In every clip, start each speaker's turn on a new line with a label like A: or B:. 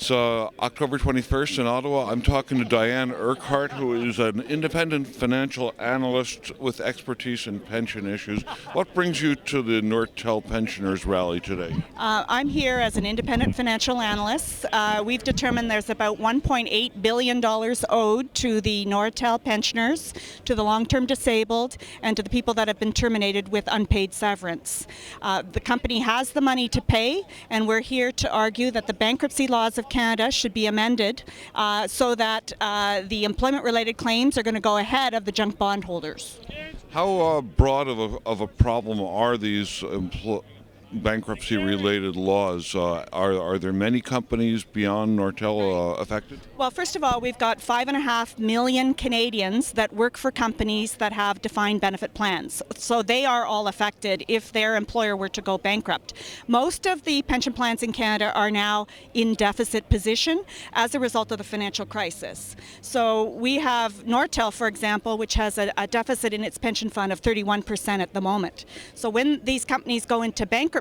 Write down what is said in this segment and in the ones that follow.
A: It's October 21st in Ottawa. I'm talking to Diane Urquhart, who is an independent financial analyst with expertise in pension issues. What brings you to the Nortel Pensioners Rally today?
B: I'm here as an independent financial analyst. We've determined there's about $1.8 billion owed to the Nortel pensioners, to the long-term disabled, and to the people that have been terminated with unpaid severance. The company has the money to pay, and we're here to argue that the bankruptcy laws of Canada should be amended so that the employment-related claims are going to go ahead of the junk bondholders.
A: How broad of a problem are these bankruptcy-related laws? Are there many companies beyond Nortel affected?
B: Well, first of all, we've got 5.5 million Canadians that work for companies that have defined benefit plans. So they are all affected if their employer were to go bankrupt. Most of the pension plans in Canada are now in deficit position as a result of the financial crisis. So we have Nortel, for example, which has a deficit in its pension fund of 31% at the moment. So when these companies go into bankruptcy,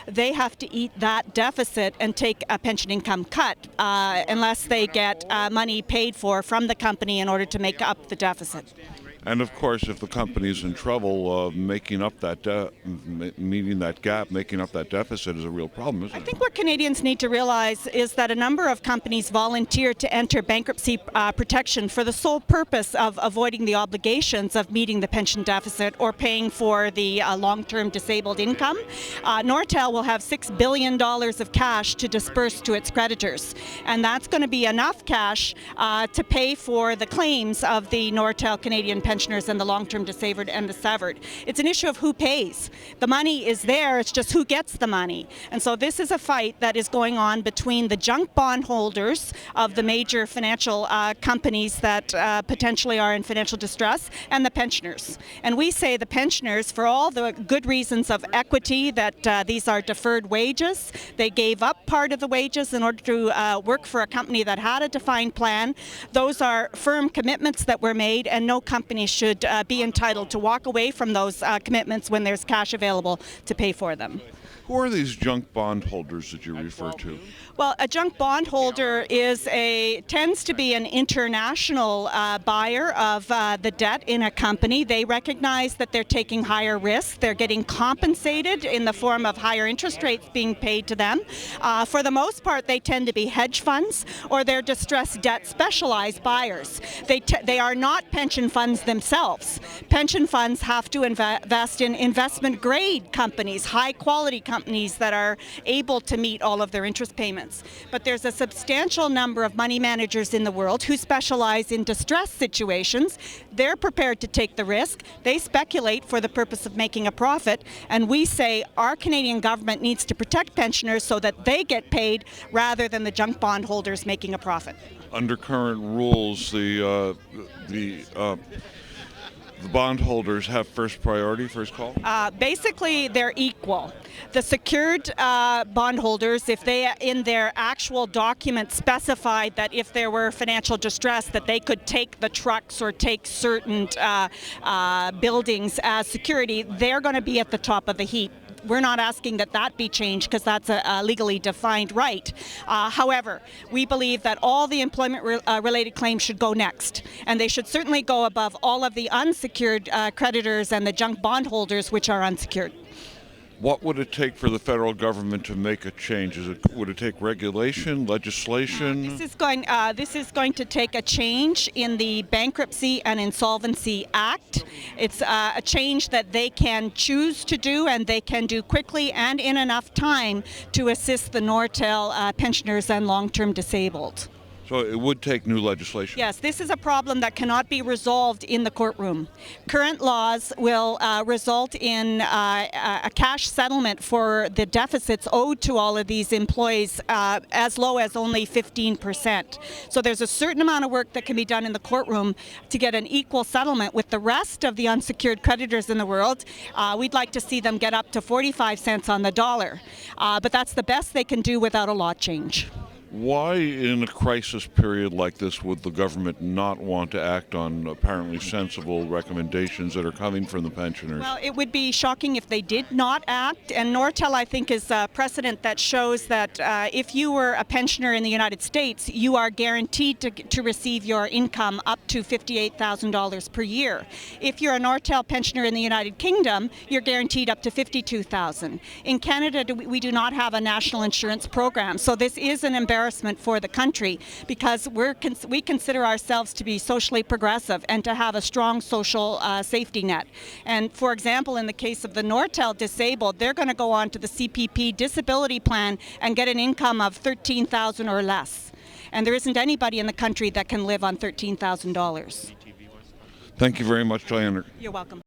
B: they have to eat that deficit and take a pension income cut unless they get money paid for from the company in order to make up the deficit.
A: And of course, if the company's in trouble, making up that meeting that gap, making up that deficit is a real problem, isn't it?
B: I think what Canadians need to realize is that a number of companies volunteer to enter bankruptcy protection for the sole purpose of avoiding the obligations of meeting the pension deficit or paying for the long-term disabled income. Nortel will have $6 billion of cash to disperse to its creditors, and that's going to be enough cash to pay for the claims of the Nortel Canadian pensioners and the long-term disabled and the severed. It's an issue of who pays. The money is there, it's just who gets the money. And so this is a fight that is going on between the junk bondholders of the major financial companies that potentially are in financial distress and the pensioners. And we say the pensioners, for all the good reasons of equity, that these are deferred wages. They gave up part of the wages in order to work for a company that had a defined plan. Those are firm commitments that were made, and no company should be entitled to walk away from those commitments when there's cash available to pay for them.
A: Who are these junk bondholders that you refer to?
B: Well, a junk bondholder tends to be an international buyer of the debt in a company. They recognize that they're taking higher risks. They're getting compensated in the form of higher interest rates being paid to them. For the most part, they tend to be hedge funds or they're distressed debt specialized buyers. They are not pension funds themselves. Pension funds have to invest in investment grade companies, high quality companies that are able to meet all of their interest payments. But there's a substantial number of money managers in the world who specialize in distress situations. They're prepared to take the risk. They speculate for the purpose of making a profit. And we say our Canadian government needs to protect pensioners so that they get paid rather than the junk bondholders making a profit.
A: Under current rules, the bondholders have first priority, first call?
B: Basically, they're equal. The secured bondholders, if they in their actual document specified that if there were financial distress that they could take the trucks or take certain buildings as security, they're going to be at the top of the heap. We're not asking that be changed because that's a legally defined right. However, we believe that all the employment-related claims should go next, and they should certainly go above all of the unsecured creditors and the junk bondholders, which are unsecured.
A: What would it take for the federal government to make a change? Would it take regulation, legislation?
B: This is going to take a change in the Bankruptcy and Insolvency Act. It's a change that they can choose to do, and they can do quickly and in enough time to assist the Nortel pensioners and long-term disabled.
A: So it would take new legislation?
B: Yes, this is a problem that cannot be resolved in the courtroom. Current laws will result in a cash settlement for the deficits owed to all of these employees as low as only 15%. So there's a certain amount of work that can be done in the courtroom to get an equal settlement with the rest of the unsecured creditors in the world. We'd like to see them get up to 45 cents on the dollar. But that's the best they can do without a law change.
A: Why, in a crisis period like this, would the government not want to act on apparently sensible recommendations that are coming from the pensioners?
B: Well, it would be shocking if they did not act, and Nortel, I think, is a precedent that shows that if you were a pensioner in the United States, you are guaranteed to receive your income up to $58,000 per year. If you're a Nortel pensioner in the United Kingdom, you're guaranteed up to $52,000. In Canada, we do not have a national insurance program, so this is an embarrassment for the country because we consider ourselves to be socially progressive and to have a strong social safety net. And for example, in the case of the Nortel disabled, they're going to go on to the CPP disability plan and get an income of $13,000 or less. And there isn't anybody in the country that can live on $13,000.
A: Thank you very much, Diane.
B: You're welcome.